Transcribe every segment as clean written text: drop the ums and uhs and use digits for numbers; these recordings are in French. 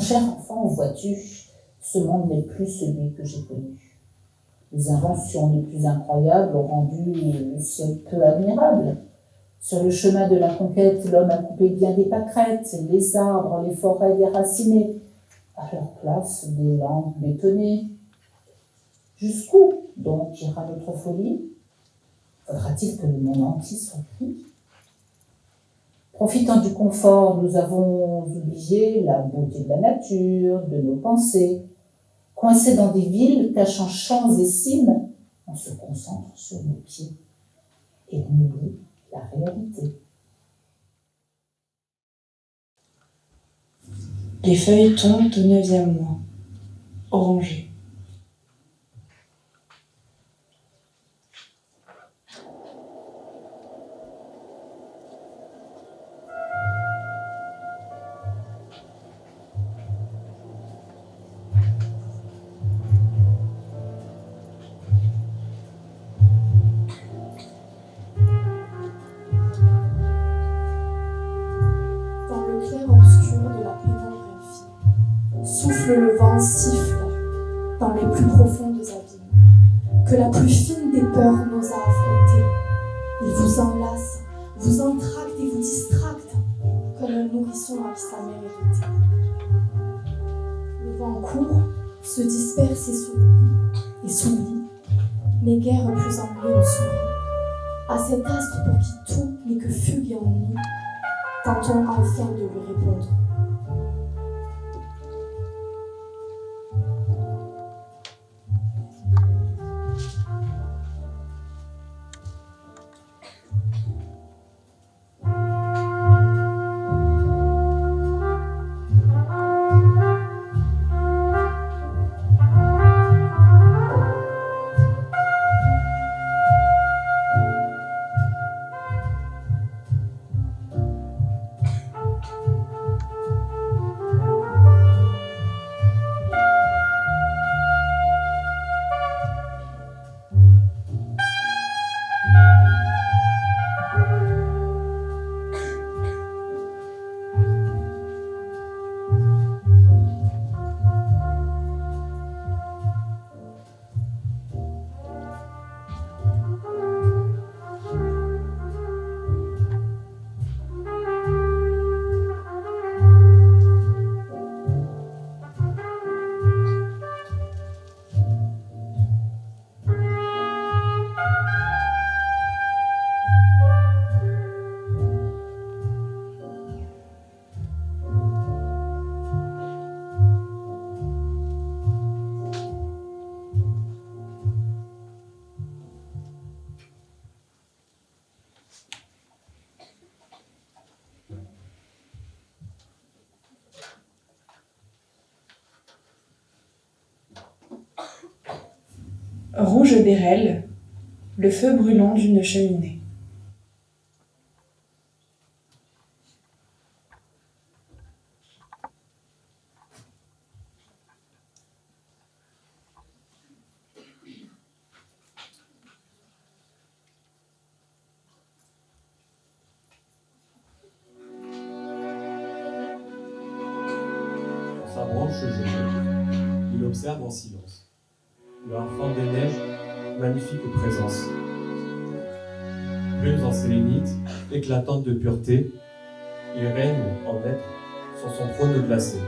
cher enfant, vois-tu, ce monde n'est plus celui que j'ai connu. Les inventions les plus incroyables ont rendu le ciel peu admirable. Sur le chemin de la conquête, l'homme a coupé bien des pâquerettes, les arbres, les forêts déracinées, à leur place des landes bétonnées. Jusqu'où donc ira notre folie? Faudra-t-il que le monde entier soit pris? Profitant du confort, nous avons oublié la beauté de la nature, de nos pensées. Coincés dans des villes, cachant champs et cimes, on se concentre sur nos pieds et on oublie la réalité. Les feuilles tombent au 9e mois, orangé. Souffle le vent, siffle dans les plus profondes abîmes, que la plus fine des peurs n'ose affronter. Il vous enlace, vous entracte et vous distracte, comme un nourrisson à qui sa mère est dotée. Le vent court, se disperse et s'oublie, mais guère plus en mieux ne sourit. À cet astre pour qui tout n'est que fugue et ennui, tentons enfin de lui répondre. Rouge bérelle, le feu brûlant d'une cheminée. Sur sa branche jaune, il observe en silence. L'enfant des neiges, magnifique présence. Plumes en sélénite, éclatante de pureté, il règne en maître sur son trône glacé.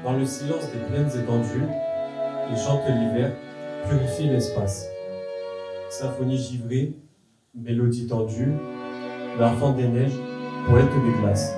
Dans le silence des plaines étendues, il chante l'hiver, purifie l'espace. Symphonie givrée, mélodie tendue, l'enfant des neiges, poète des glaces.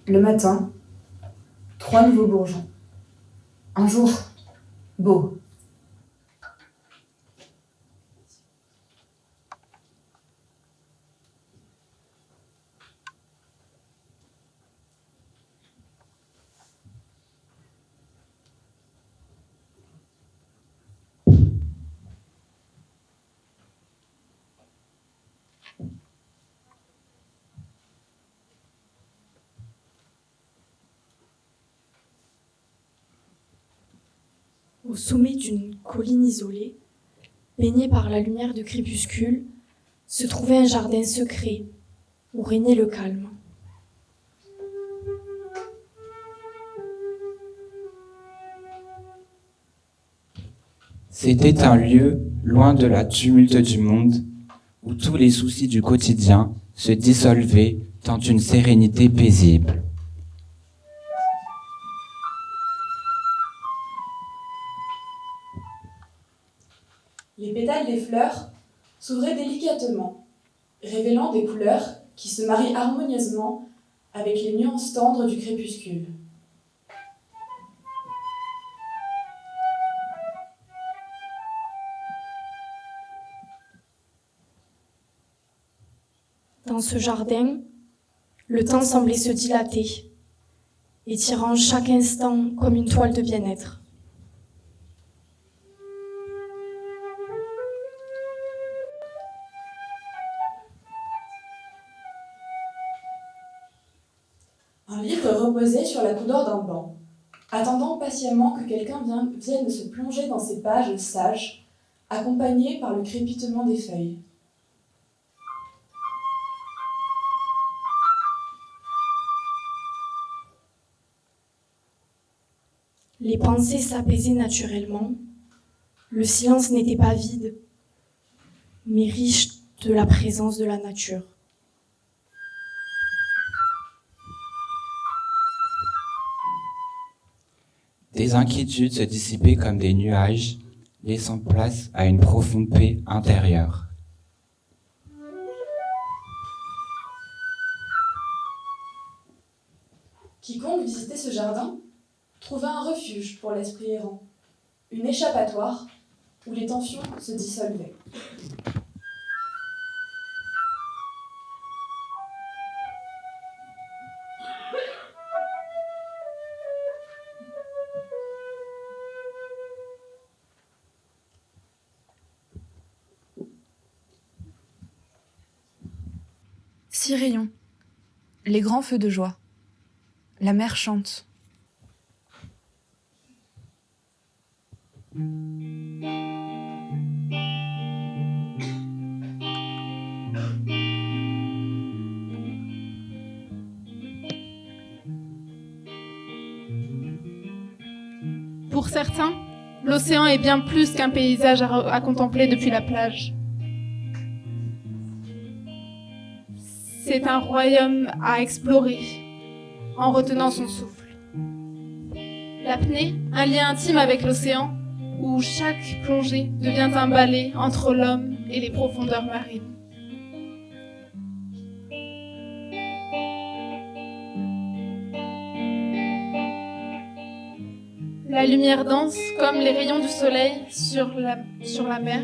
Le matin, 3 nouveaux bourgeons. Un jour beau. Au sommet d'une colline isolée, baignée par la lumière du crépuscule, se trouvait un jardin secret où régnait le calme. C'était un lieu loin de la tumulte du monde, où tous les soucis du quotidien se dissolvaient dans une sérénité paisible. Les pétales des fleurs s'ouvraient délicatement, révélant des couleurs qui se marient harmonieusement avec les nuances tendres du crépuscule. Dans ce jardin, le temps semblait se dilater, étirant chaque instant comme une toile de bien-être. Un livre reposait sur la couleur d'un banc, attendant patiemment que quelqu'un vienne se plonger dans ses pages sages, accompagné par le crépitement des feuilles. Les pensées s'apaisaient naturellement. Le silence n'était pas vide, mais riche de la présence de la nature. Des inquiétudes se dissipaient comme des nuages, laissant place à une profonde paix intérieure. Quiconque visitait ce jardin trouva un refuge pour l'esprit errant, une échappatoire où les tensions se dissolvaient. Six rayons, les grands feux de joie. La mer chante. Pour certains, l'océan est bien plus qu'un paysage à contempler depuis la plage. C'est un royaume à explorer, en retenant son souffle. L'apnée, un lien intime avec l'océan, où chaque plongée devient un balai entre l'homme et les profondeurs marines. La lumière danse comme les rayons du soleil sur la mer.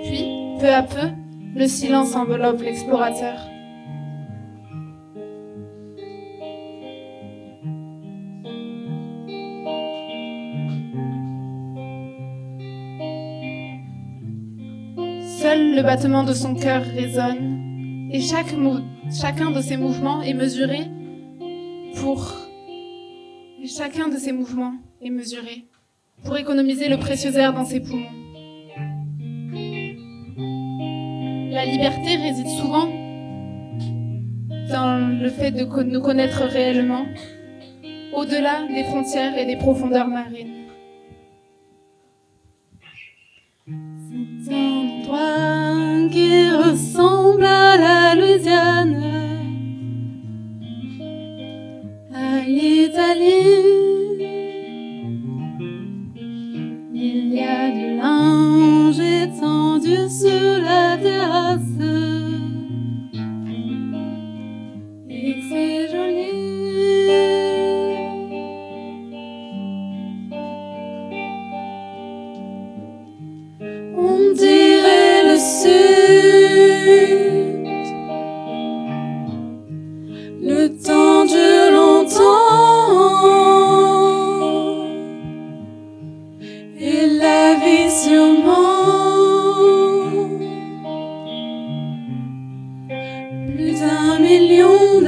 Puis, peu à peu, le silence enveloppe l'explorateur. Seul le battement de son cœur résonne, et chacun de ses mouvements est mesuré pour économiser le précieux air dans ses poumons. La liberté réside souvent dans le fait de nous connaître réellement, au-delà des frontières et des profondeurs marines. C'est un endroit qui ressemble à la Louisiane, à l'Italie. Il y a du linge étendu sur la terrasse.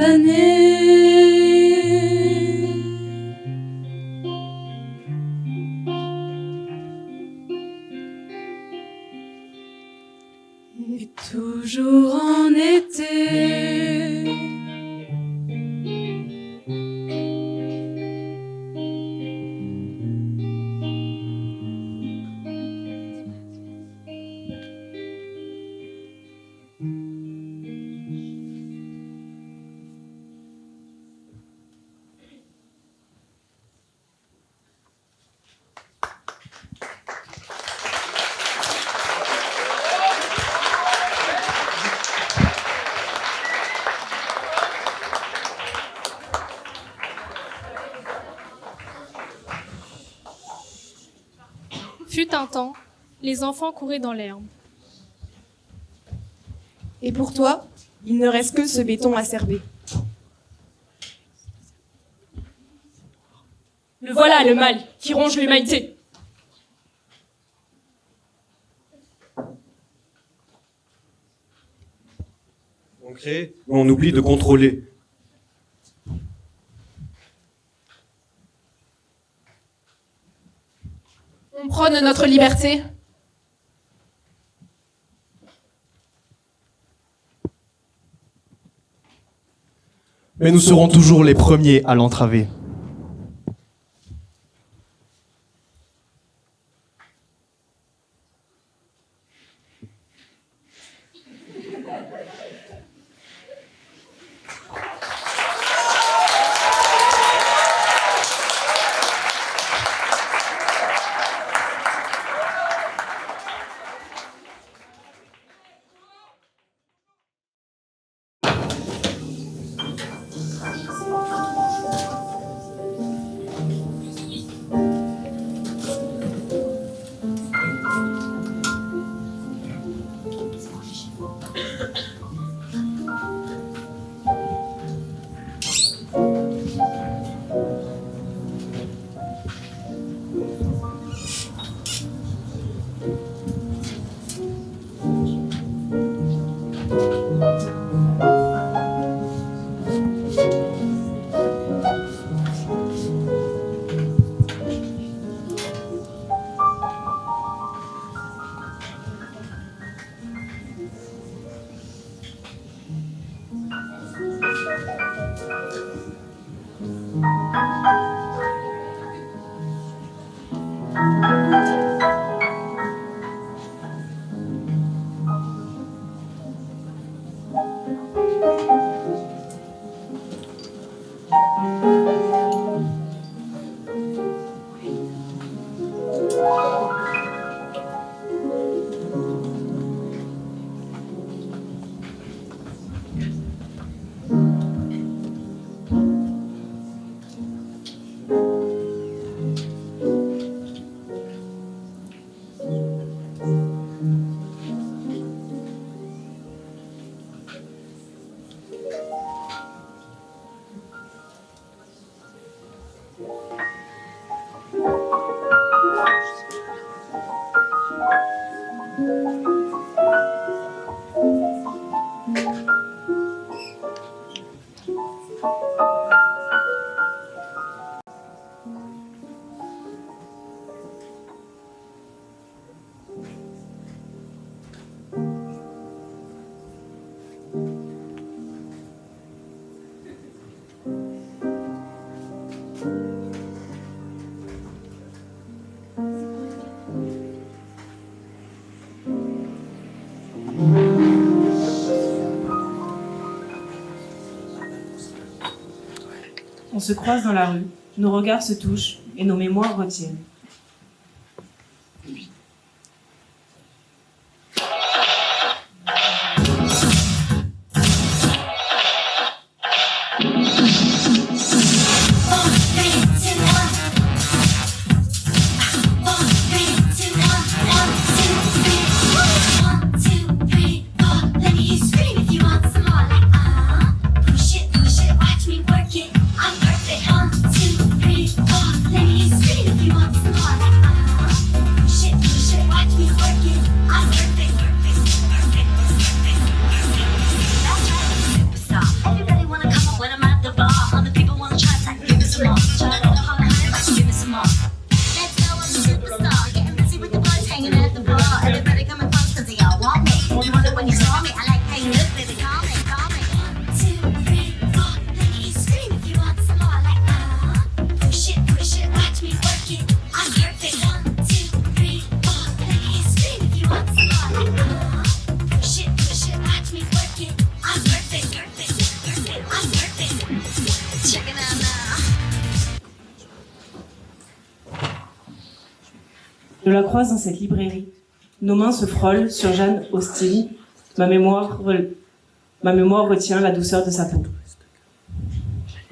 l'année. Et toujours en été. Fut un temps, les enfants couraient dans l'herbe. Et pour toi, il ne reste que ce béton acerbé. Le voilà, le mal, qui ronge l'humanité. On crée, mais on oublie de contrôler. On prône notre liberté. Mais nous serons toujours les premiers à l'entraver. On se croise dans la rue, nos regards se touchent et nos mémoires retiennent. Watch me work it. I'm perfect. 1, 2, 3, 4. Let me scream if you want some. Je la croise dans cette librairie. Nos mains se frôlent sur Jeanne Austen. Ma mémoire retient la douceur de sa peau.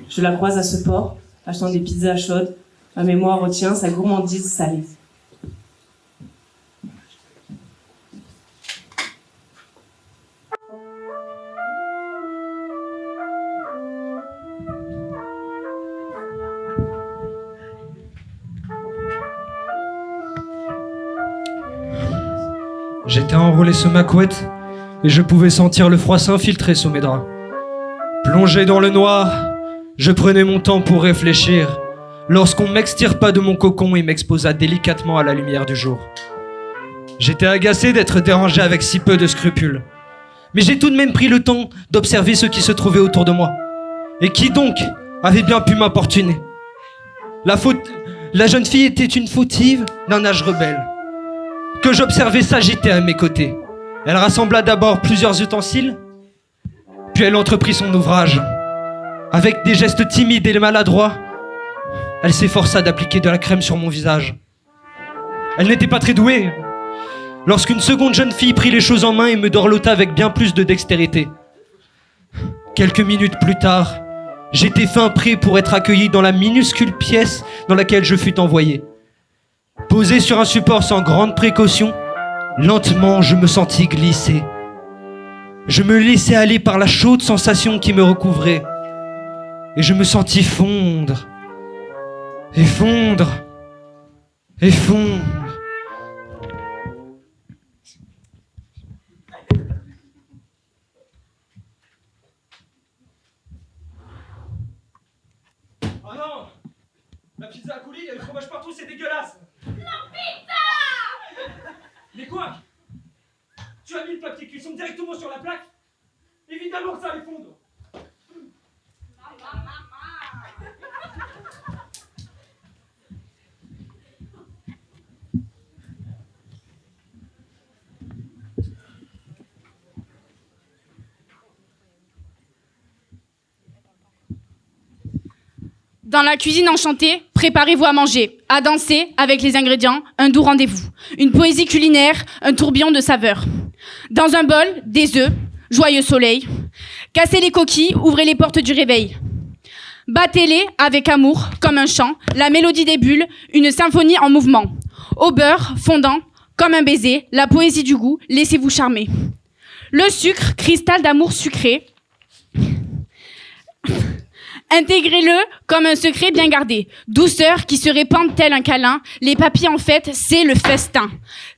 Je la croise à ce port, achetant des pizzas chaudes. Ma mémoire retient sa gourmandise salée. J'étais enroulé sous ma couette et je pouvais sentir le froid s'infiltrer sous mes draps. Plongé dans le noir, je prenais mon temps pour réfléchir lorsqu'on m'extirpa de mon cocon et m'exposa délicatement à la lumière du jour. J'étais agacé d'être dérangé avec si peu de scrupules, mais j'ai tout de même pris le temps d'observer ce qui se trouvait autour de moi. Et qui donc avait bien pu m'importuner? La jeune fille était une fautive d'un âge rebelle, que j'observais s'agiter à mes côtés. Elle rassembla d'abord plusieurs ustensiles, puis elle entreprit son ouvrage. Avec des gestes timides et maladroits, elle s'efforça d'appliquer de la crème sur mon visage. Elle n'était pas très douée, lorsqu'une seconde jeune fille prit les choses en main et me dorlota avec bien plus de dextérité. Quelques minutes plus tard, j'étais fin prêt pour être accueilli dans la minuscule pièce dans laquelle je fus envoyé. Posé sur un support sans grande précaution, lentement je me sentis glisser. Je me laissai aller par la chaude sensation qui me recouvrait. Et je me sentis fondre. Et fondre. Et fondre. Oh non! La pizza a coulé, il y a du fromage partout, c'est dégueulasse! Mais quoi? Tu as mis le papier cuisson directement sur la plaque? Évidemment que ça allait fondre! Dans la cuisine enchantée, préparez-vous à manger, à danser avec les ingrédients, un doux rendez-vous. Une poésie culinaire, un tourbillon de saveurs. Dans un bol, des œufs, joyeux soleil. Cassez les coquilles, ouvrez les portes du réveil. Battez-les avec amour, comme un chant, la mélodie des bulles, une symphonie en mouvement. Au beurre, fondant, comme un baiser, la poésie du goût, laissez-vous charmer. Le sucre, cristal d'amour sucré. Intégrez-le comme un secret bien gardé. Douceur qui se répand tel un câlin. Les papilles, en fait, c'est le festin.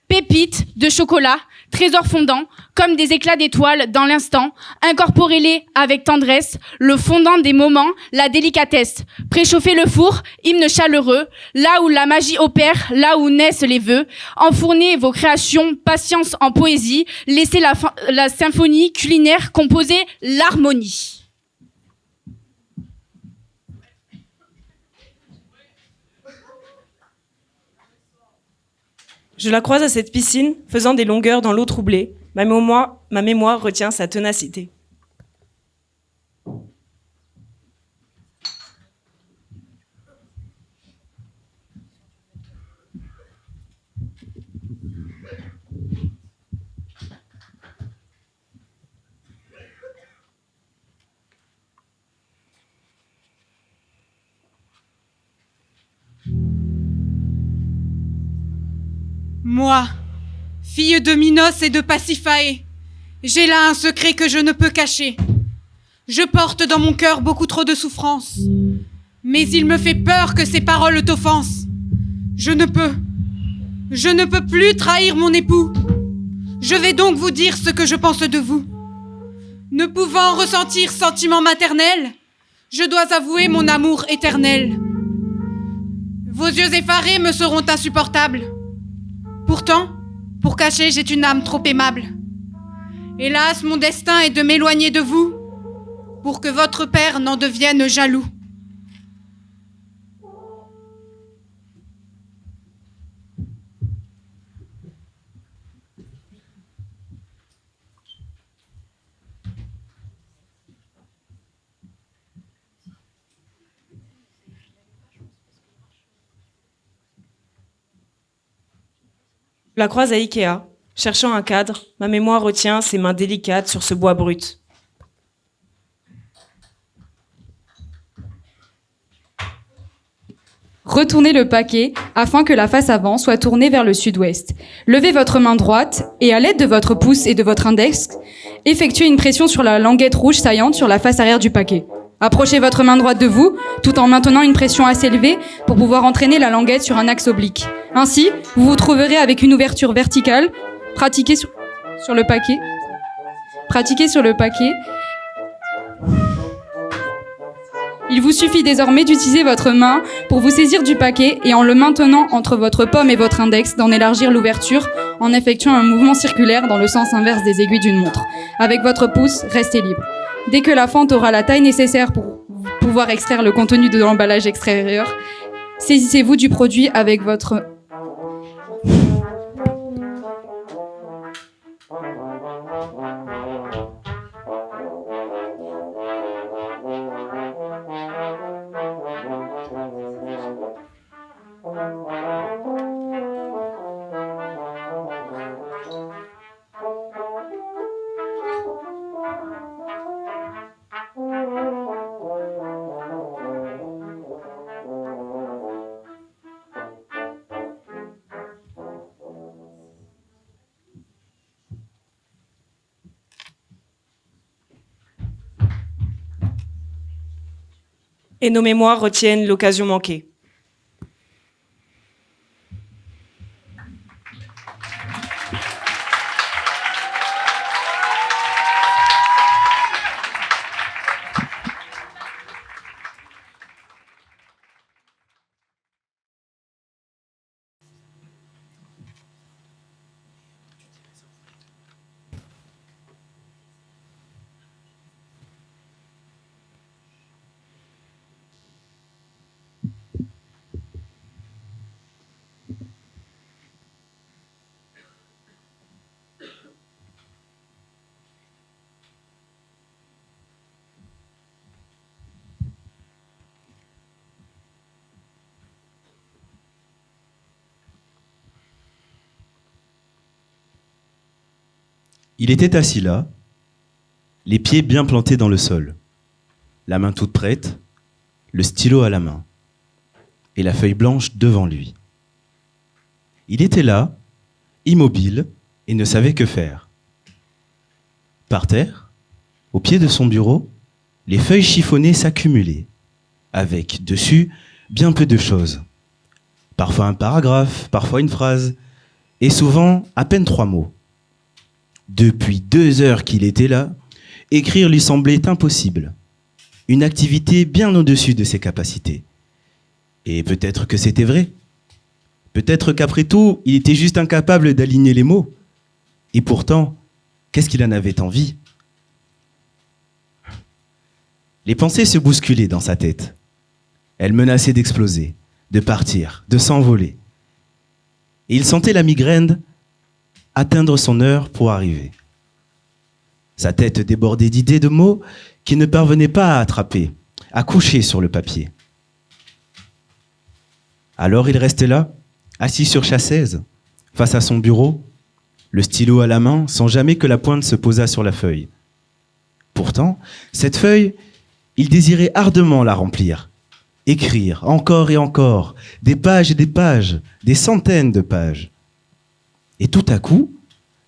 Pépites de chocolat, trésors fondants, comme des éclats d'étoiles dans l'instant. Incorporez-les avec tendresse, le fondant des moments, la délicatesse. Préchauffez le four, hymne chaleureux, là où la magie opère, là où naissent les vœux. Enfournez vos créations, patience en poésie. Laissez la symphonie culinaire composer l'harmonie. Je la croise à cette piscine, faisant des longueurs dans l'eau troublée. Ma mémoire retient sa ténacité. Moi, fille de Minos et de Pasiphae, j'ai là un secret que je ne peux cacher. Je porte dans mon cœur beaucoup trop de souffrance, mais il me fait peur que ces paroles t'offensent. Je ne peux plus trahir mon époux. Je vais donc vous dire ce que je pense de vous. Ne pouvant ressentir sentiment maternel, je dois avouer mon amour éternel. Vos yeux effarés me seront insupportables. Pourtant, pour cacher, j'ai une âme trop aimable. Hélas, mon destin est de m'éloigner de vous, pour que votre père n'en devienne jaloux. Je la croise à Ikea. Cherchant un cadre, ma mémoire retient ses mains délicates sur ce bois brut. Retournez le paquet afin que la face avant soit tournée vers le sud-ouest. Levez votre main droite et à l'aide de votre pouce et de votre index, effectuez une pression sur la languette rouge saillante sur la face arrière du paquet. Approchez votre main droite de vous, tout en maintenant une pression assez élevée pour pouvoir entraîner la languette sur un axe oblique. Ainsi, vous vous trouverez avec une ouverture verticale. Pratiquez sur le paquet. Pratiquez sur le paquet. Il vous suffit désormais d'utiliser votre main pour vous saisir du paquet et en le maintenant entre votre paume et votre index, d'en élargir l'ouverture en effectuant un mouvement circulaire dans le sens inverse des aiguilles d'une montre. Avec votre pouce, restez libre. Dès que la fente aura la taille nécessaire pour pouvoir extraire le contenu de l'emballage extérieur, saisissez-vous du produit avec votre... Et nos mémoires retiennent l'occasion manquée. Il était assis là, les pieds bien plantés dans le sol, la main toute prête, le stylo à la main, et la feuille blanche devant lui. Il était là, immobile, et ne savait que faire. Par terre, au pied de son bureau, les feuilles chiffonnées s'accumulaient, avec, dessus, bien peu de choses. Parfois un paragraphe, parfois une phrase, et souvent à peine 3 mots. Depuis 2 heures qu'il était là, écrire lui semblait impossible. Une activité bien au-dessus de ses capacités. Et peut-être que c'était vrai. Peut-être qu'après tout, il était juste incapable d'aligner les mots. Et pourtant, qu'est-ce qu'il en avait envie? Les pensées se bousculaient dans sa tête. Elles menaçaient d'exploser, de partir, de s'envoler. Et il sentait la migraine atteindre son heure pour arriver. Sa tête débordait d'idées, de mots qu'il ne parvenait pas à attraper, à coucher sur le papier. Alors il restait là, assis sur sa chaise, face à son bureau, le stylo à la main, sans jamais que la pointe se posât sur la feuille. Pourtant, cette feuille, il désirait ardemment la remplir, écrire encore et encore, des pages et des pages, des centaines de pages. Et tout à coup,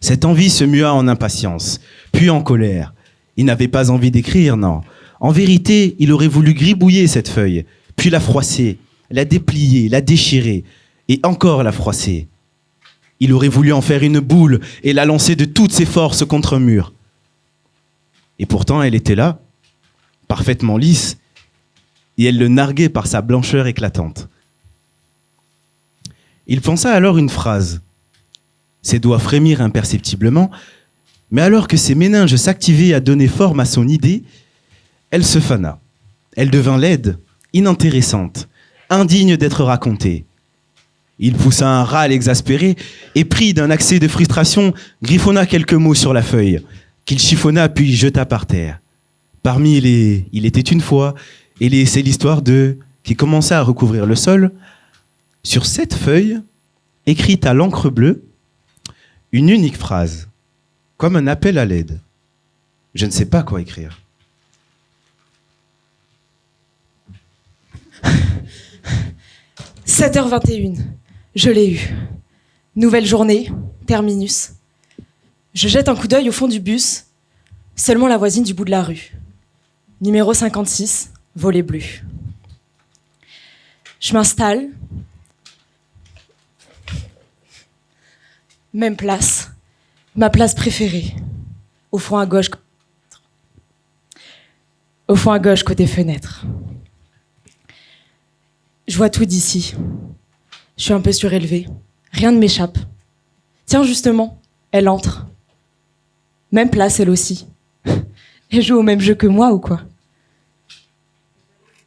cette envie se mua en impatience, puis en colère. Il n'avait pas envie d'écrire, non. En vérité, il aurait voulu gribouiller cette feuille, puis la froisser, la déplier, la déchirer, et encore la froisser. Il aurait voulu en faire une boule et la lancer de toutes ses forces contre un mur. Et pourtant, elle était là, parfaitement lisse, et elle le narguait par sa blancheur éclatante. Il pensa alors une phrase. Ses doigts frémirent imperceptiblement, mais alors que ses méninges s'activaient à donner forme à son idée, elle se fana. Elle devint laide, inintéressante, indigne d'être racontée. Il poussa un râle exaspéré et, pris d'un accès de frustration, griffonna quelques mots sur la feuille, qu'il chiffonna puis jeta par terre. Parmi les « Il était une fois » et c'est l'histoire de qui commença à recouvrir le sol, sur cette feuille, écrite à l'encre bleue, Une unique phrase, comme un appel à l'aide. Je ne sais pas quoi écrire. 7h21, je l'ai eu. Nouvelle journée, terminus. Je jette un coup d'œil au fond du bus, seulement la voisine du bout de la rue. Numéro 56, volet bleu. Je m'installe. Même place, ma place préférée. Au fond à gauche côté fenêtre. Je vois tout d'ici. Je suis un peu surélevée. Rien ne m'échappe. Tiens, justement, elle entre. Même place, elle aussi. Elle joue au même jeu que moi ou quoi?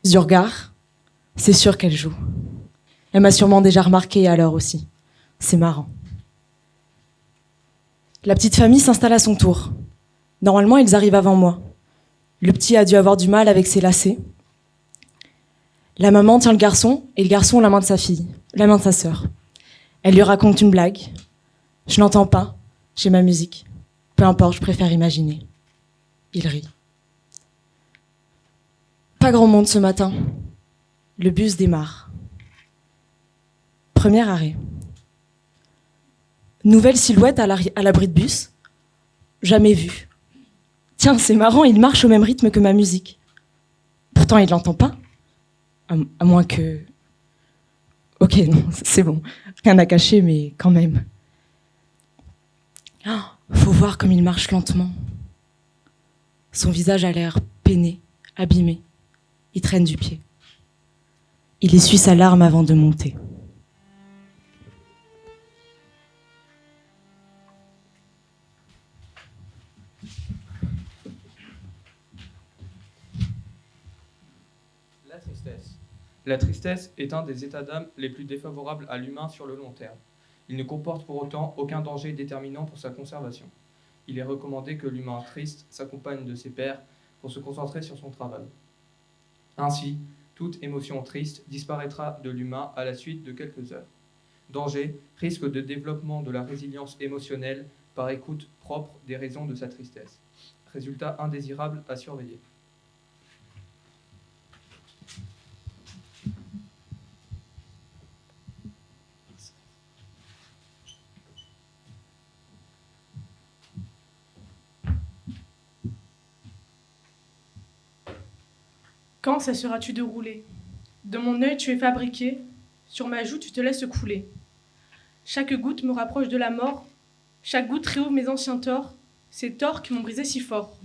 Du regard, c'est sûr qu'elle joue. Elle m'a sûrement déjà remarqué alors aussi. C'est marrant. La petite famille s'installe à son tour. Normalement, ils arrivent avant moi. Le petit a dû avoir du mal avec ses lacets. La maman tient le garçon et le garçon la main de sa fille, la main de sa sœur. Elle lui raconte une blague. Je n'entends pas, j'ai ma musique. Peu importe, je préfère imaginer. Il rit. Pas grand monde ce matin. Le bus démarre. Premier arrêt. Nouvelle silhouette à l'abri de bus. Jamais vue. Tiens, c'est marrant, il marche au même rythme que ma musique. Pourtant, il l'entend pas. À moins que... Ok, non, c'est bon. Rien à cacher, mais quand même. Oh, faut voir comme il marche lentement. Son visage a l'air peiné, abîmé. Il traîne du pied. Il essuie sa larme avant de monter. La tristesse est un des états d'âme les plus défavorables à l'humain sur le long terme. Il ne comporte pour autant aucun danger déterminant pour sa conservation. Il est recommandé que l'humain triste s'accompagne de ses pairs pour se concentrer sur son travail. Ainsi, toute émotion triste disparaîtra de l'humain à la suite de quelques heures. Danger, risque de développement de la résilience émotionnelle par écoute propre des raisons de sa tristesse. Résultat indésirable à surveiller. Quand cesseras-tu de rouler? De mon œil tu es fabriqué, sur ma joue tu te laisses couler. Chaque goutte me rapproche de la mort, chaque goutte réouvre mes anciens torts, ces torts qui m'ont brisé si fort.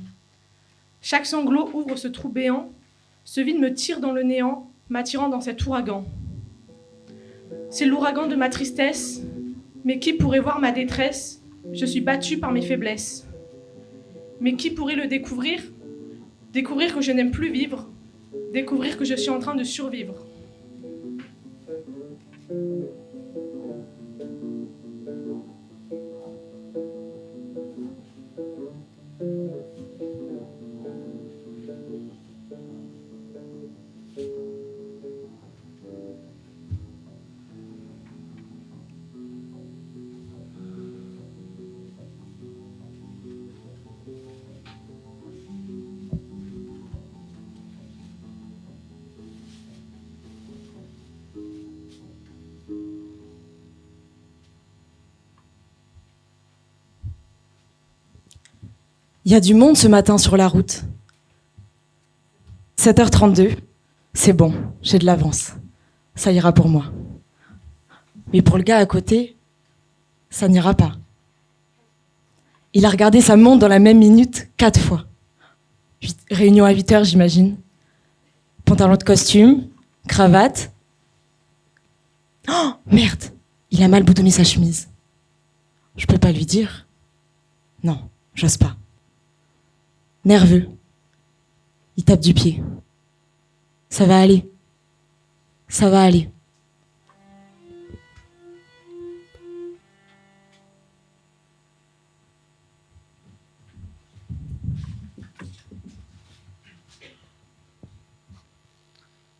Chaque sanglot ouvre ce trou béant, ce vide me tire dans le néant, m'attirant dans cet ouragan. C'est l'ouragan de ma tristesse, mais qui pourrait voir ma détresse? Je suis battue par mes faiblesses. Mais qui pourrait le découvrir? Découvrir que je n'aime plus vivre, découvrir que je suis en train de survivre. Il y a du monde ce matin sur la route. 7h32, c'est bon, j'ai de l'avance. Ça ira pour moi. Mais pour le gars à côté, ça n'ira pas. Il a regardé sa montre dans la même minute 4 fois. Réunion à 8h, j'imagine. Pantalon de costume, cravate. Oh, merde, il a mal boutonné sa chemise. Je peux pas lui dire. Non, j'ose pas. Nerveux. Il tape du pied. Ça va aller. Ça va aller.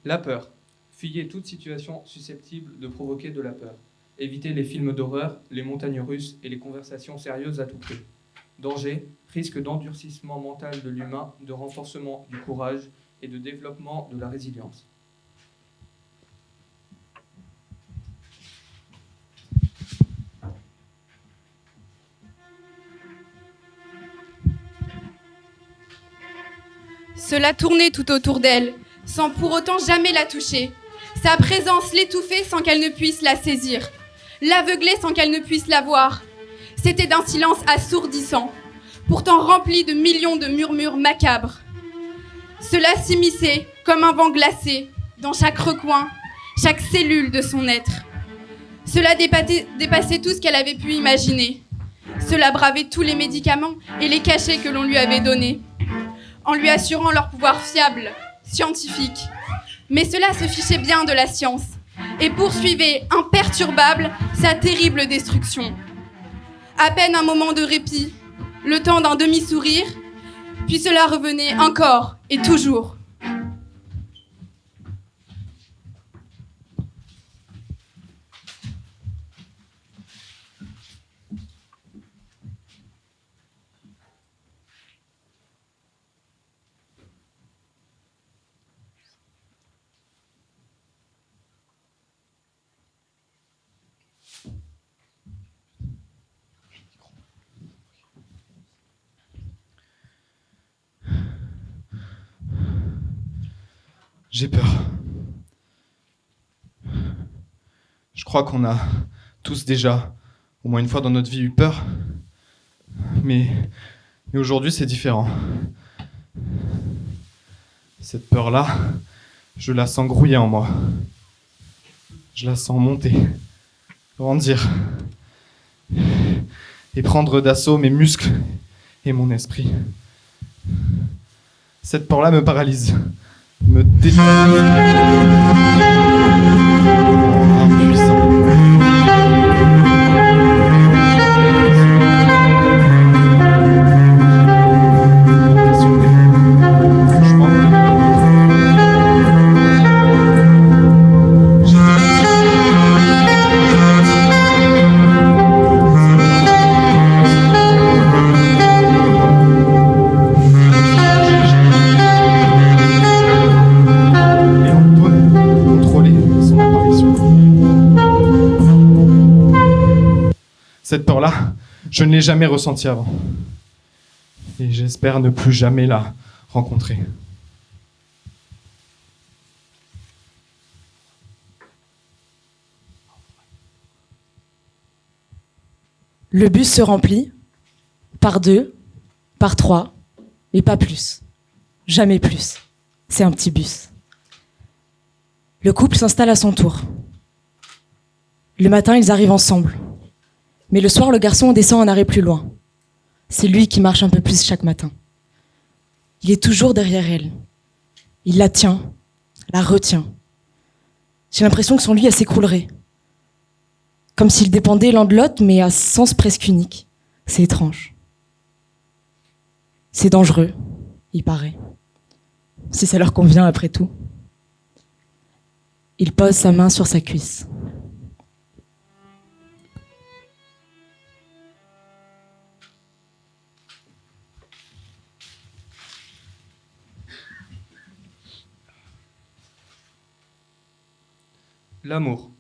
La peur. Fuyez toute situation susceptible de provoquer de la peur. Évitez les films d'horreur, les montagnes russes et les conversations sérieuses à tout prix. Danger, risque d'endurcissement mental de l'humain, de renforcement du courage et de développement de la résilience. Cela tournait tout autour d'elle, sans pour autant jamais la toucher. Sa présence l'étouffait sans qu'elle ne puisse la saisir, l'aveuglait sans qu'elle ne puisse la voir. C'était d'un silence assourdissant, pourtant rempli de millions de murmures macabres. Cela s'immisçait comme un vent glacé dans chaque recoin, chaque cellule de son être. Cela dépassait tout ce qu'elle avait pu imaginer. Cela bravait tous les médicaments et les cachets que l'on lui avait donnés, en lui assurant leur pouvoir fiable, scientifique. Mais cela se fichait bien de la science et poursuivait, imperturbable, sa terrible destruction. À peine un moment de répit, le temps d'un demi-sourire, puis cela revenait encore et toujours. J'ai peur. Je crois qu'on a tous déjà, au moins une fois dans notre vie, eu peur. Mais aujourd'hui, c'est différent. Cette peur-là, je la sens grouiller en moi. Je la sens monter, grandir, et prendre d'assaut mes muscles et mon esprit. Cette peur-là me paralyse. Me Cette peur-là, je ne l'ai jamais ressentie avant. Et j'espère ne plus jamais la rencontrer. Le bus se remplit, par 2, par 3, et pas plus. Jamais plus. C'est un petit bus. Le couple s'installe à son tour. Le matin, ils arrivent ensemble. Mais le soir, le garçon descend un arrêt plus loin. C'est lui qui marche un peu plus chaque matin. Il est toujours derrière elle. Il la tient, la retient. J'ai l'impression que sans lui, elle s'écroulerait. Comme s'ils dépendaient l'un de l'autre, mais à sens presque unique. C'est étrange. C'est dangereux, il paraît. Si ça leur convient après tout. Il pose sa main sur sa cuisse. L'amour.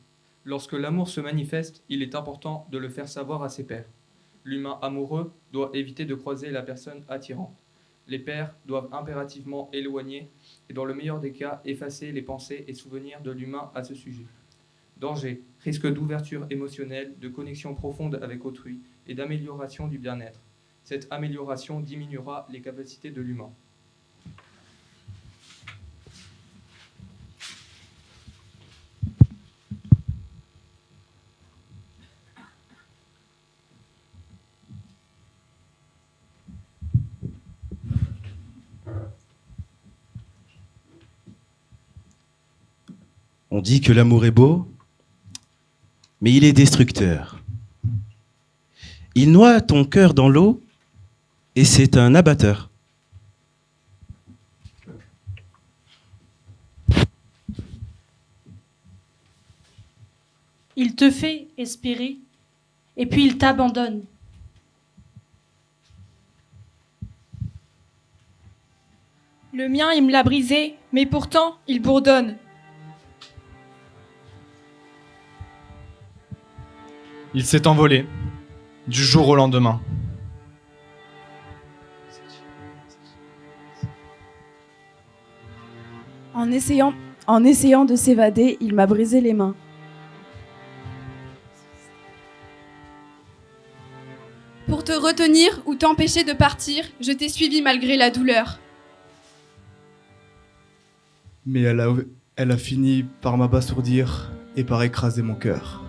Lorsque l'amour se manifeste, il est important de le faire savoir à ses pairs. L'humain amoureux doit éviter de croiser la personne attirante. Les pairs doivent impérativement éloigner et dans le meilleur des cas, effacer les pensées et souvenirs de l'humain à ce sujet. Danger, risque d'ouverture émotionnelle, de connexion profonde avec autrui et d'amélioration du bien-être. Cette amélioration diminuera les capacités de l'humain. On dit que l'amour est beau, mais il est destructeur. Il noie ton cœur dans l'eau et c'est un abatteur. Il te fait espérer, et puis il t'abandonne. Le mien, il me l'a brisé, mais pourtant, il bourdonne. Il s'est envolé, du jour au lendemain. En essayant de s'évader, il m'a brisé les mains. Pour te retenir ou t'empêcher de partir, je t'ai suivi malgré la douleur. Mais elle a fini par m'abasourdir et par écraser mon cœur.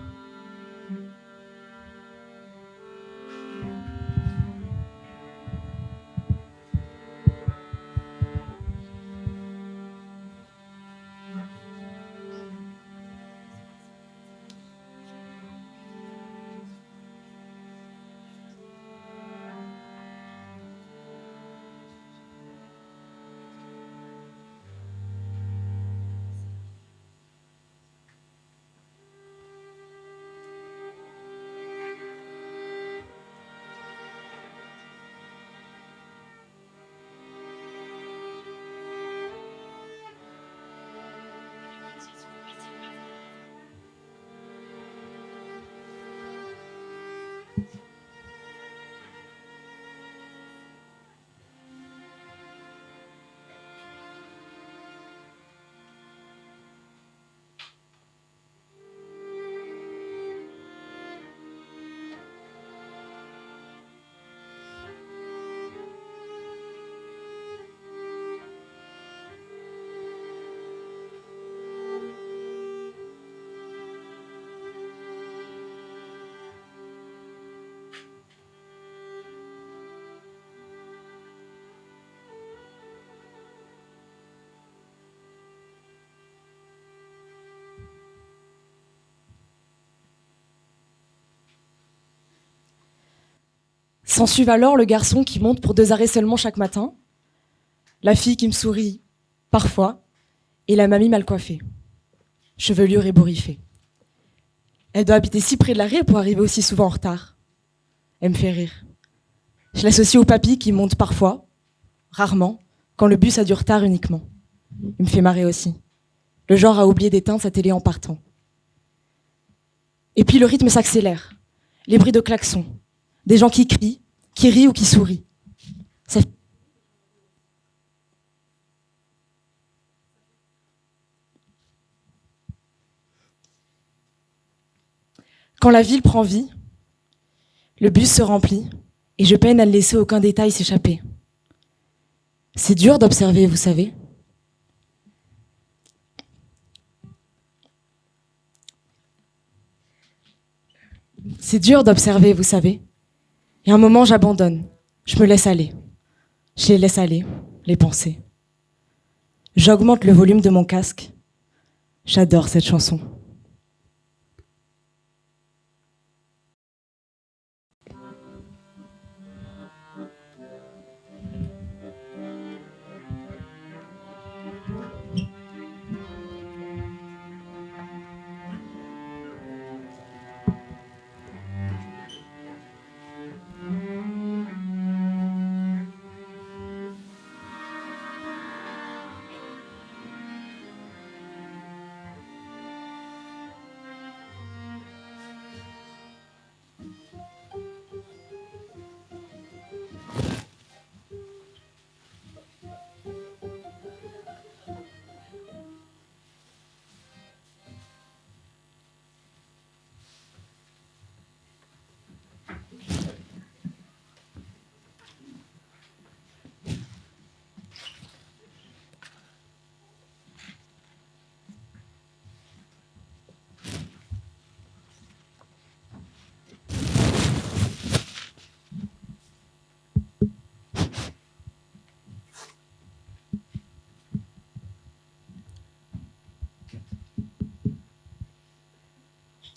S'ensuivent alors le garçon qui monte pour 2 arrêts seulement chaque matin, la fille qui me sourit parfois, et la mamie mal coiffée, chevelure ébouriffée. Elle doit habiter si près de l'arrêt pour arriver aussi souvent en retard. Elle me fait rire. Je l'associe au papy qui monte parfois, rarement, quand le bus a du retard uniquement. Il me fait marrer aussi. Le genre a oublié d'éteindre sa télé en partant. Et puis le rythme s'accélère. Les bruits de klaxons. Des gens qui crient, qui rient ou qui sourient. Quand la ville prend vie, le bus se remplit et je peine à ne laisser aucun détail s'échapper. C'est dur d'observer, vous savez. C'est dur d'observer, vous savez. Et à un moment, j'abandonne. Je me laisse aller. Je les laisse aller, les pensées. J'augmente le volume de mon casque. J'adore cette chanson.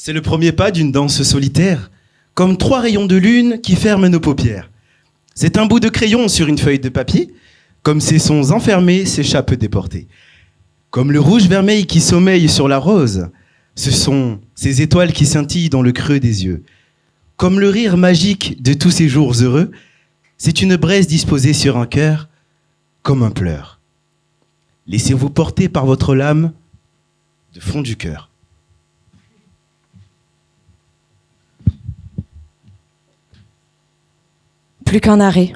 C'est le premier pas d'une danse solitaire, comme 3 rayons de lune qui ferment nos paupières. C'est un bout de crayon sur une feuille de papier, comme ces sons enfermés s'échappent déportés. Comme le rouge vermeil qui sommeille sur la rose, Ce sont ces étoiles qui scintillent dans le creux des yeux. Comme le rire magique de tous ces jours heureux, c'est une braise disposée sur un cœur comme un pleur. Laissez-vous porter par votre lame de fond du cœur. Plus qu'un arrêt.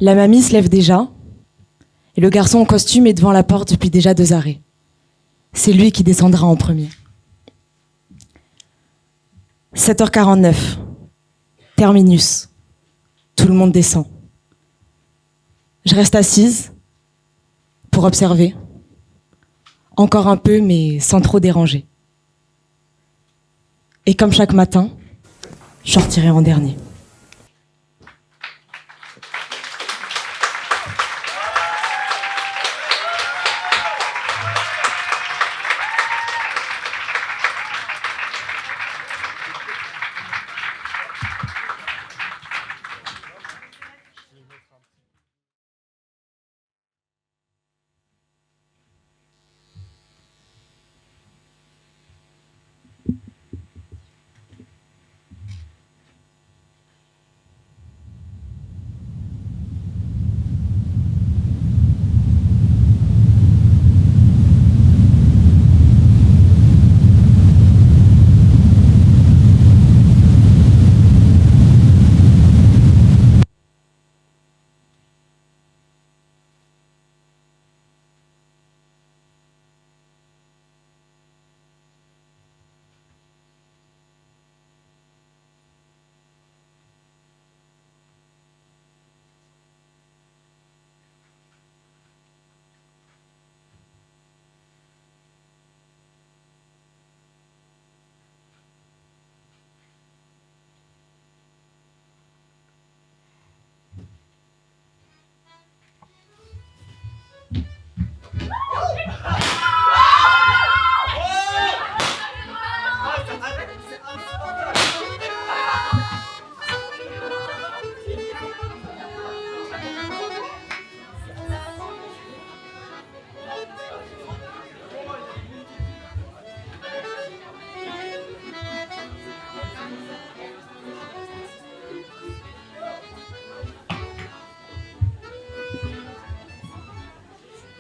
La mamie se lève déjà, et le garçon en costume est devant la porte depuis déjà 2 arrêts. C'est lui qui descendra en premier. 7h49. Terminus. Tout le monde descend. Je reste assise pour observer. Encore un peu, mais sans trop déranger. Et comme chaque matin, je sortirai en dernier.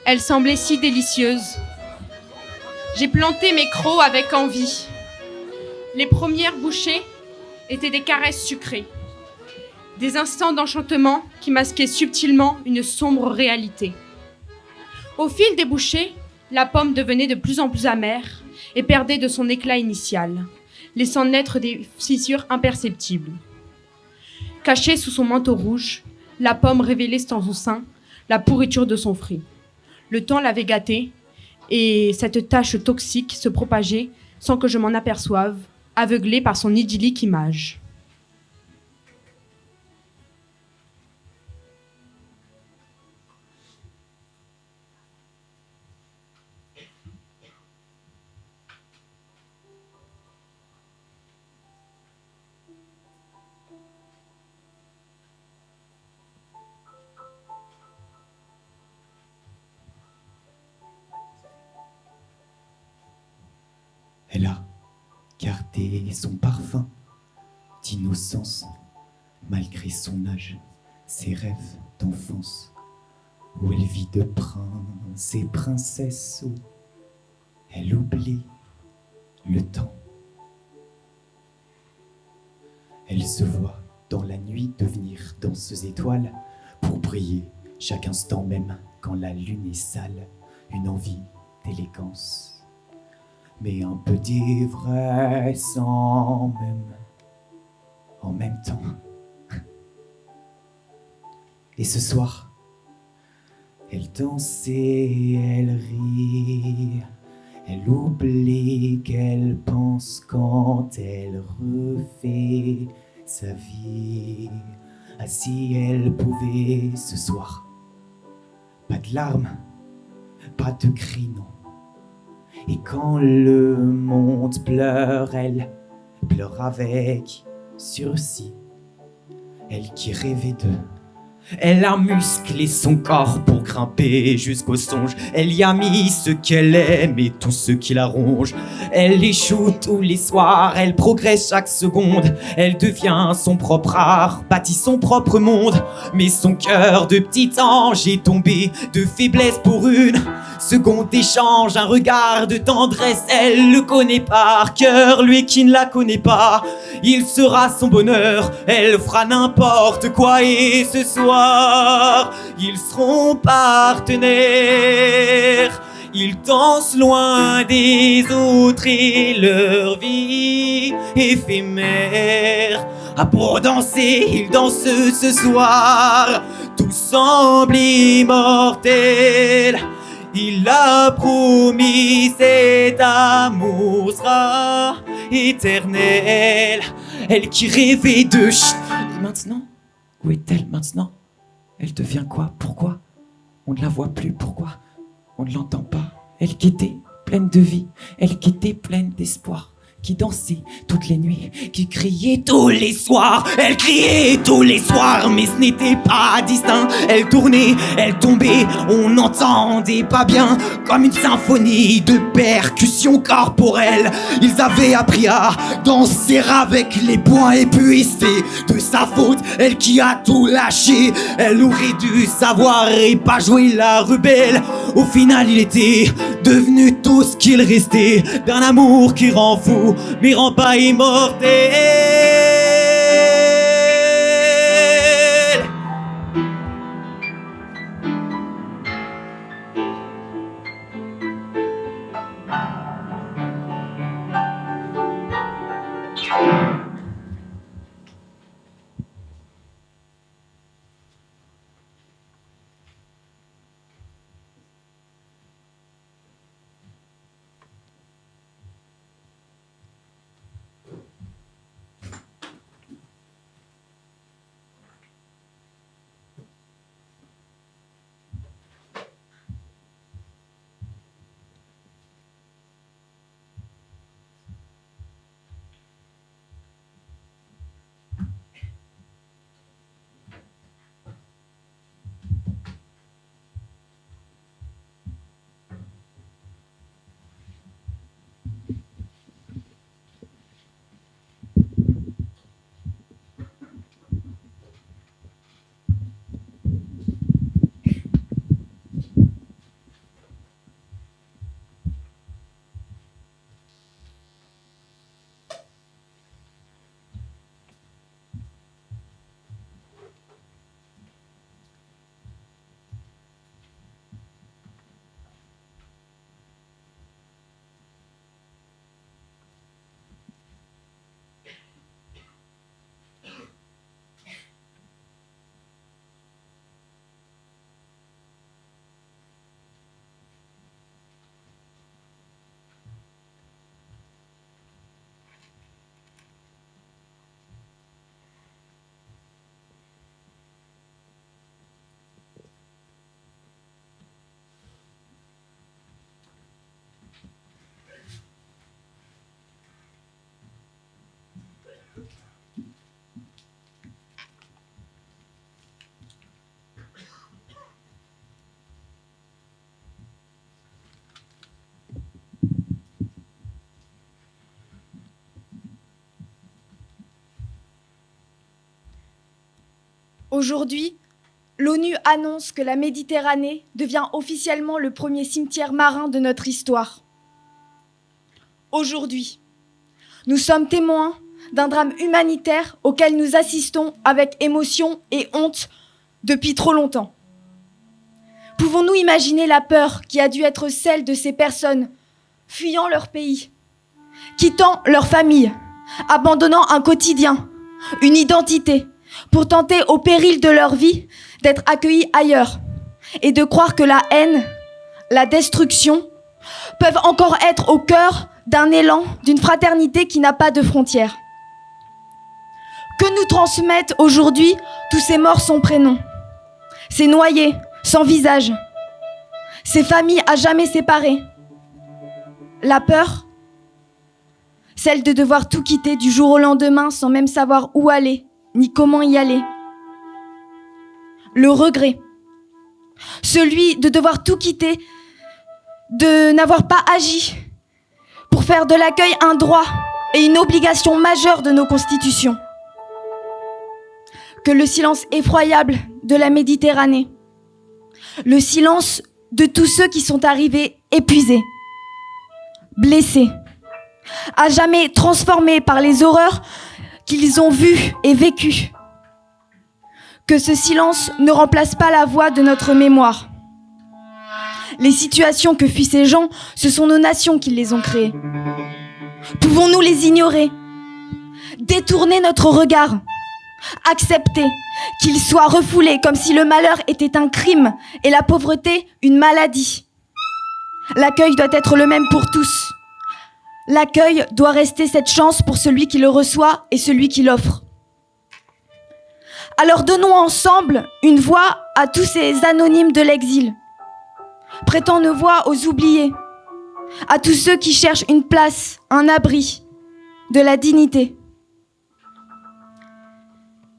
Elle semblait si délicieuse. J'ai planté mes crocs avec envie. Les premières bouchées étaient des caresses sucrées. Des instants d'enchantement qui masquaient subtilement une sombre réalité. Au fil des bouchées, la pomme devenait de plus en plus amère et perdait de son éclat initial, laissant naître des fissures imperceptibles. Cachée sous son manteau rouge, la pomme révélait dans son sein la pourriture de son fruit. Le temps l'avait gâtée et cette tache toxique se propageait sans que je m'en aperçoive, aveuglée par son idyllique image. Elle a gardé son parfum d'innocence, malgré son âge, ses rêves d'enfance, où elle vit de princes et princesses, où elle oublie le temps. Elle se voit dans la nuit devenir danseuse étoile pour briller chaque instant, même quand la lune est sale, une envie d'élégance. Mais un peu d'ivresse en même temps. Et ce soir, elle danse et elle rit, elle oublie qu'elle pense quand elle refait sa vie. Ah, si elle pouvait ce soir, pas de larmes, pas de cris, non. Et quand le monde pleure, elle pleure avec sursis. Elle qui rêvait de Elle a musclé son corps pour grimper jusqu'au songe. Elle y a mis ce qu'elle aime et tout ce qui la ronge. Elle échoue tous les soirs, elle progresse chaque seconde. Elle devient son propre art, bâtit son propre monde. Mais son cœur de petit ange est tombé de faiblesse pour une seconde d'échange. Un regard de tendresse, elle le connaît par cœur. Lui qui ne la connaît pas, il sera son bonheur. Elle fera n'importe quoi et ce soir ils seront partenaires. Ils dansent loin des autres et leur vie éphémère. Ah, pour danser, ils dansent ce soir. Tout semble immortel. Il a promis cet amour sera éternel. Elle qui rêvait de chut. Et maintenant, où est-elle maintenant? Elle devient quoi? Pourquoi? On ne la voit plus, pourquoi? On ne l'entend pas. Elle qui était pleine de vie, elle qui était pleine d'espoir, qui dansait toutes les nuits, qui criait tous les soirs. Elle criait tous les soirs, mais ce n'était pas distinct. Elle tournait, elle tombait, on n'entendait pas bien. Comme une symphonie de percussions corporelles. Ils avaient appris à danser avec les poings. Et puis c'est de sa faute, elle qui a tout lâché. Elle aurait dû savoir et pas jouer la rebelle. Au final il était devenu tout ce qu'il restait d'un amour qui rend fou mais rend pas immortel. Aujourd'hui, l'ONU annonce que la Méditerranée devient officiellement le premier cimetière marin de notre histoire. Aujourd'hui, nous sommes témoins d'un drame humanitaire auquel nous assistons avec émotion et honte depuis trop longtemps. Pouvons-nous imaginer la peur qui a dû être celle de ces personnes fuyant leur pays, quittant leur famille, abandonnant un quotidien, une identité, pour tenter au péril de leur vie d'être accueillis ailleurs et de croire que la haine, la destruction peuvent encore être au cœur d'un élan, d'une fraternité qui n'a pas de frontières. Que nous transmettent aujourd'hui tous ces morts sans prénom, ces noyés sans visage, ces familles à jamais séparées. La peur, celle de devoir tout quitter du jour au lendemain sans même savoir où aller, ni comment y aller. le regret. Celui de devoir tout quitter, de n'avoir pas agi pour faire de l'accueil un droit et une obligation majeure de nos constitutions. Que le silence effroyable de la Méditerranée, le silence de tous ceux qui sont arrivés épuisés, blessés, à jamais transformés par les horreurs qu'ils ont vues et vécues. Que ce silence ne remplace pas la voix de notre mémoire. Les situations que fuient ces gens, ce sont nos nations qui les ont créées. Pouvons-nous les ignorer? Détourner notre regard? Accepter qu'ils soient refoulés comme si le malheur était un crime et la pauvreté une maladie? L'accueil doit être le même pour tous. L'accueil doit rester cette chance pour celui qui le reçoit et celui qui l'offre. Alors donnons ensemble une voix à tous ces anonymes de l'exil. Prêtons nos voix aux oubliés, à tous ceux qui cherchent une place, un abri, de la dignité.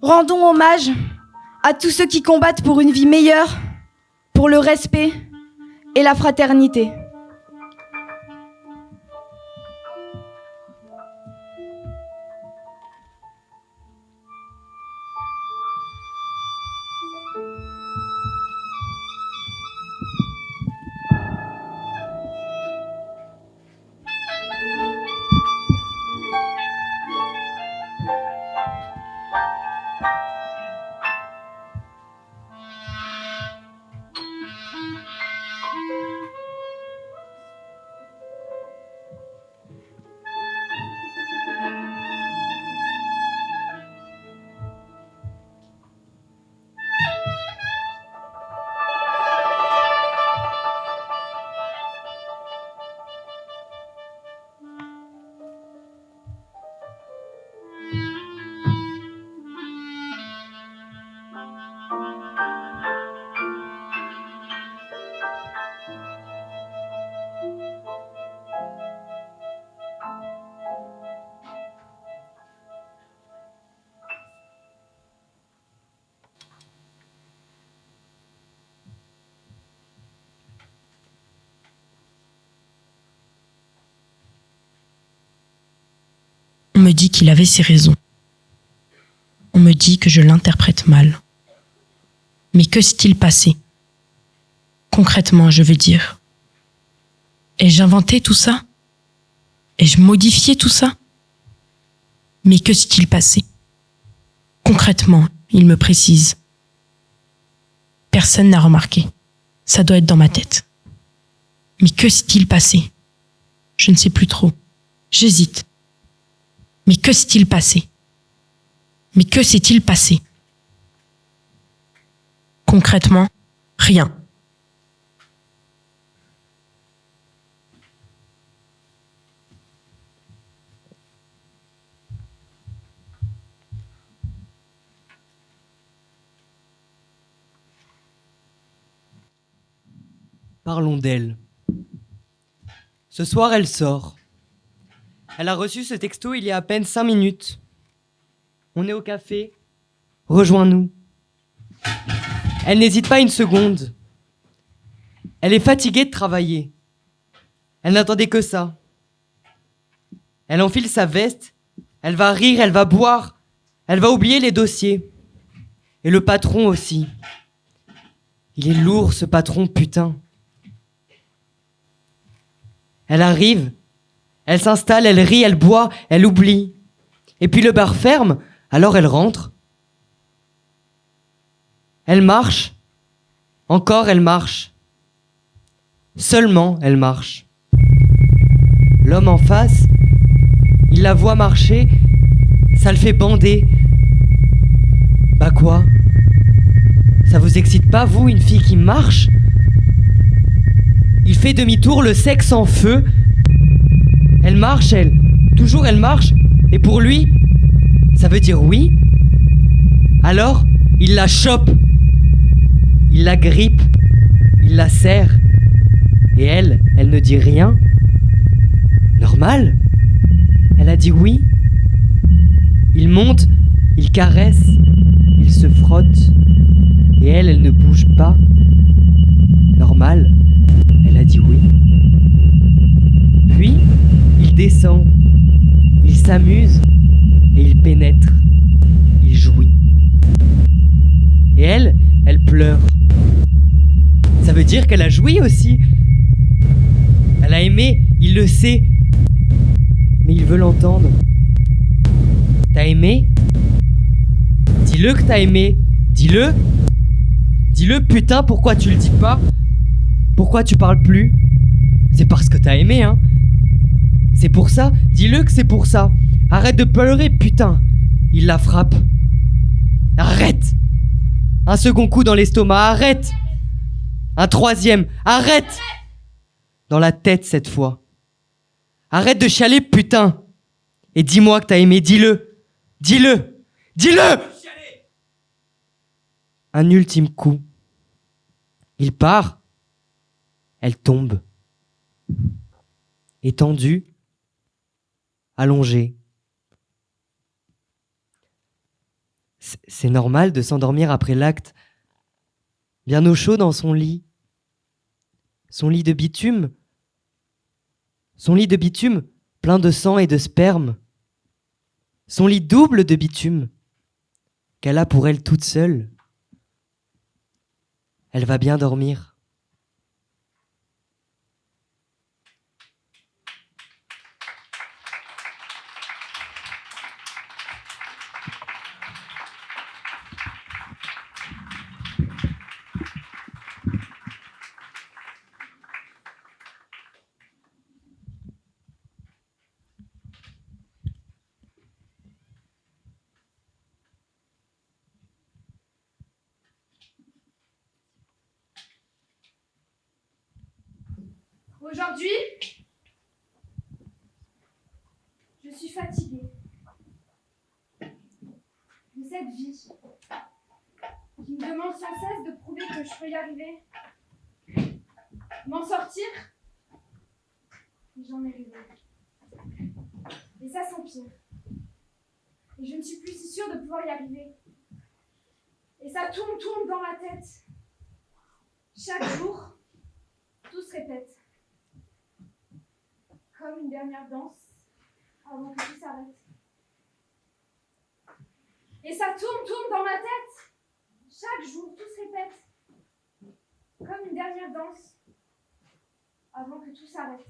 Rendons hommage à tous ceux qui combattent pour une vie meilleure, pour le respect et la fraternité. On me dit qu'il avait ses raisons. On me dit que je l'interprète mal. Mais que s'est-il passé? Concrètement, je veux dire. Ai-je inventé tout ça? Ai-je modifié tout ça? Mais que s'est-il passé? Concrètement, il me précise. Personne n'a remarqué. Ça doit être dans ma tête. Mais que s'est-il passé? Je ne sais plus trop. J'hésite. Mais que s'est-il passé? Mais que s'est-il passé? Concrètement, rien. Parlons d'elle. Ce soir, elle sort. Elle a reçu ce texto il y a à peine 5 minutes. On est au café. Rejoins-nous. Elle n'hésite pas une seconde. Elle est fatiguée de travailler. Elle n'attendait que ça. Elle enfile sa veste. Elle va rire, elle va boire. Elle va oublier les dossiers. Et le patron aussi. Il est lourd, ce patron, putain. Elle arrive. Elle s'installe, elle rit, elle boit, elle oublie. Et puis le bar ferme, alors elle rentre. Elle marche. Encore elle marche. Seulement elle marche. L'homme en face, il la voit marcher, ça le fait bander. Bah quoi? Ça vous excite pas, vous, une fille qui marche? Il fait demi-tour, le sexe en feu. Elle marche, elle. Toujours elle marche. Et pour lui, ça veut dire oui. Alors, il la chope. Il la grippe. Il la serre. Et elle ne dit rien. Normal. Elle a dit oui. Il monte, il caresse, il se frotte. Et elle ne bouge pas. Normal. Elle a dit oui. Puis, il descend. Il s'amuse. Et il pénètre. Il jouit. Et elle pleure. Ça veut dire qu'elle a joui aussi. Elle a aimé, il le sait. Mais il veut l'entendre. T'as aimé? Dis-le que t'as aimé. Dis-le. Dis-le, putain, pourquoi tu le dis pas? Pourquoi tu parles plus? C'est parce que t'as aimé, hein? C'est pour ça? Dis-le que c'est pour ça. Arrête de pleurer, putain. Il la frappe. Arrête. Un second coup dans l'estomac, arrête. Un troisième, arrête. Dans la tête cette fois. Arrête de chialer, putain. Et dis-moi que t'as aimé, dis-le. Dis-le. Dis-le. Un ultime coup. Il part. Elle tombe. Étendue. Allongée. C'est normal de s'endormir après l'acte. Bien au chaud dans son lit. Son lit de bitume. Son lit de bitume plein de sang et de sperme. Son lit double de bitume qu'elle a pour elle toute seule. Elle va bien dormir. Aujourd'hui, je suis fatiguée de cette vie qui me demande sans cesse de prouver que je peux y arriver, m'en sortir, et j'en ai rêvé. Et ça s'empire. Et je ne suis plus si sûre de pouvoir y arriver. Et ça tourne dans ma tête. Chaque jour, tout se répète. Comme une dernière danse, avant que tout s'arrête. Et ça tourne dans ma tête. Chaque jour, tout se répète. Comme une dernière danse, avant que tout s'arrête.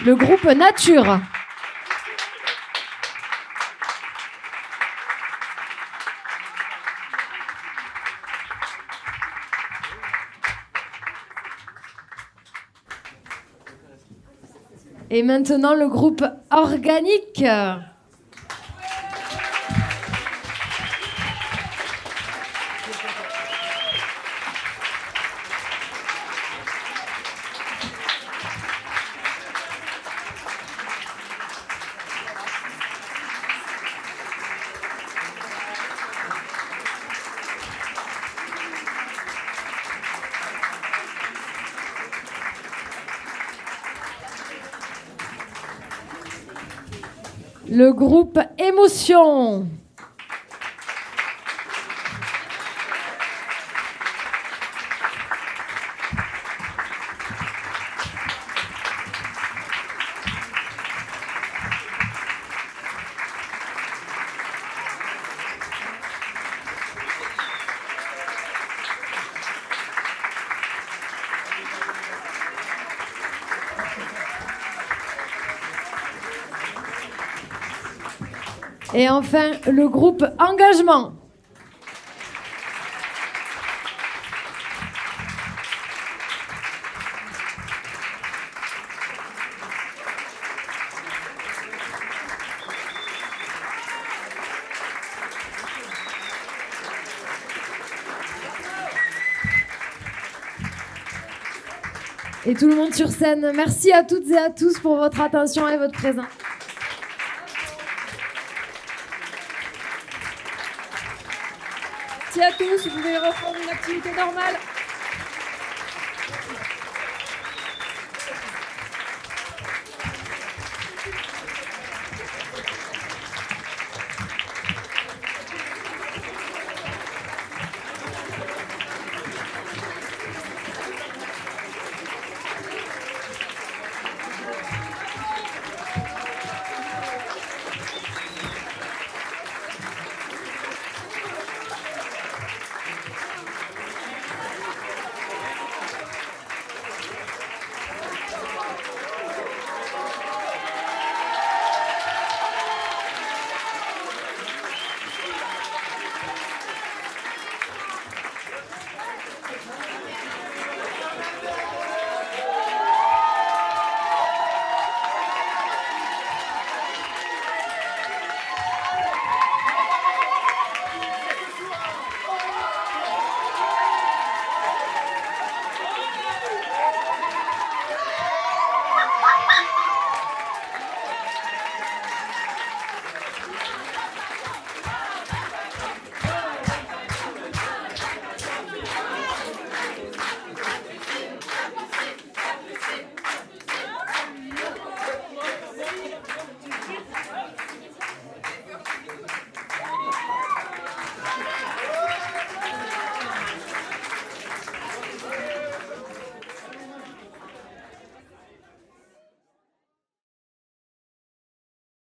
Le groupe Nature. Et maintenant le groupe Organique. le groupe Émotion. Et enfin, le groupe Engagement. Et tout le monde sur scène. Merci à toutes et à tous pour votre attention et votre présence. Merci à tous, vous pouvez reprendre une activité normale.